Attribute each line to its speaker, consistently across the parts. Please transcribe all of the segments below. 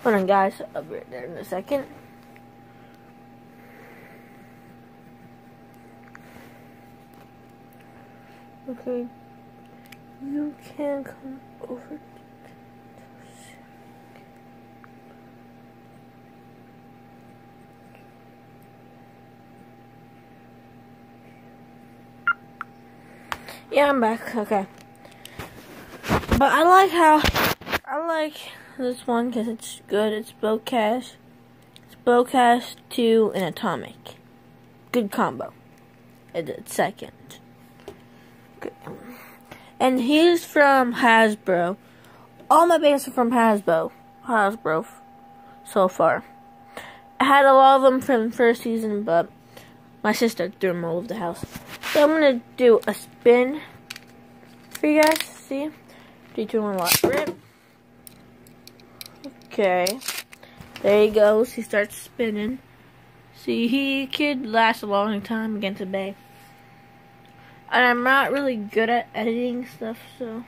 Speaker 1: Hold on, guys. I'll be right there in a second. Okay. You can come over. Yeah, I'm back. Okay. But I like this one because it's good. It's Bowcash. It's Bowcash 2 and Atomic. Good combo. It's second. Okay. And he's from Hasbro. All my bases are from Hasbro so far. I had a lot of them from the first season, but my sister threw them all over the house. So I'm going to do a spin for you guys. See? 3, 2, 1, lock. Rip. Okay. There he goes. He starts spinning. See, he could last a long time against a bay. And I'm not really good at editing stuff, so...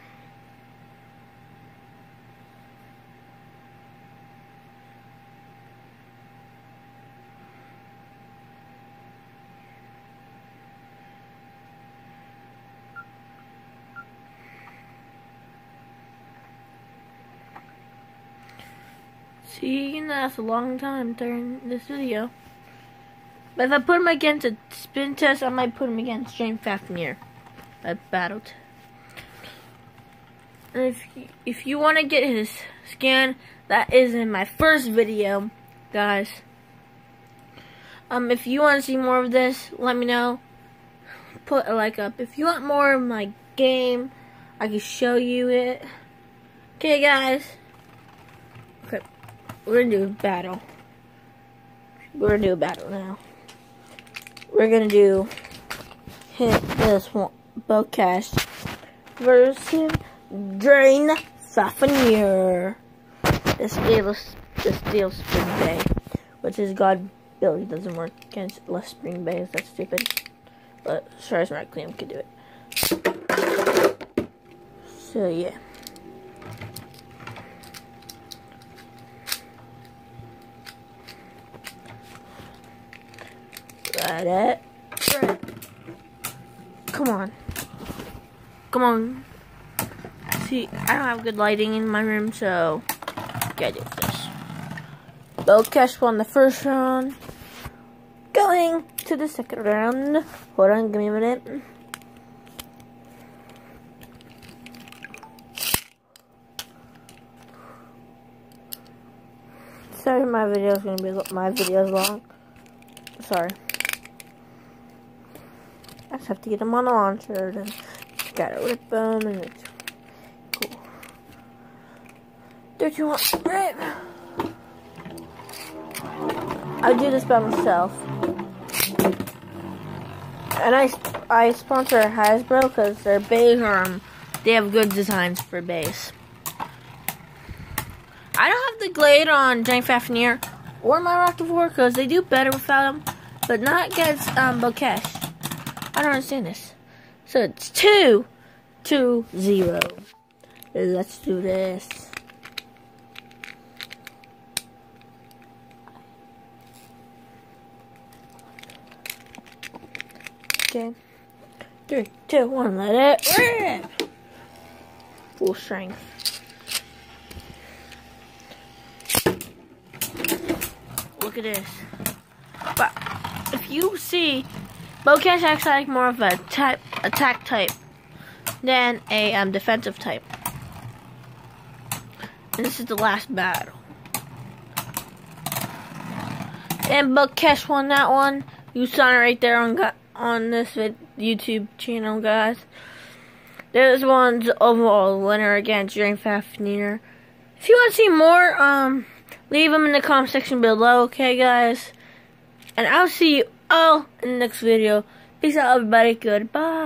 Speaker 1: See, he can last a long time during this video. But if I put him against a spin test, I might put him against James Fafnir. I battled. And if you want to get his skin, that is in my first video, guys. If you want to see more of this, let me know. Put a like up. If you want more of my game, I can show you it. Okay, guys. Okay. We're gonna do a battle. We're gonna do a battle now. We're gonna do hit this one, Bowcash versus Drain Fafnir. This steel spring bay, which is God ability doesn't work against less spring bays. That's stupid. But Stars Rock Clam could do it. So yeah. Right. Come on. Come on. See, I don't have good lighting in my room, so gotta do this. Bowcash won the first round. Going to the second round. Hold on, give me a minute. Sorry, my video's gonna be long. Sorry. I just have to get them on the launcher, then gotta rip them, and it's cool. 3, 2, 1, rip! I do this by myself. And I sponsor Hasbro because their bays are, they have good designs for bays. I don't have the Glade on Giant Fafnir or my Rocket 4 because they do better without them, but not against Bowcash. I don't understand this. So it's 2-0. Let's do this. Okay. 3, 2, 1, let it rip. Full strength. Look at this. But if you see, Bowcash acts like more of a attack type than a defensive type. And this is the last battle. And Bowcash won that one. You saw it right there on this YouTube channel, guys. This one's overall winner against Drain Fafnir. If you want to see more, leave them in the comment section below, okay, guys? And I'll see you all in the next video. Peace out, everybody. Goodbye.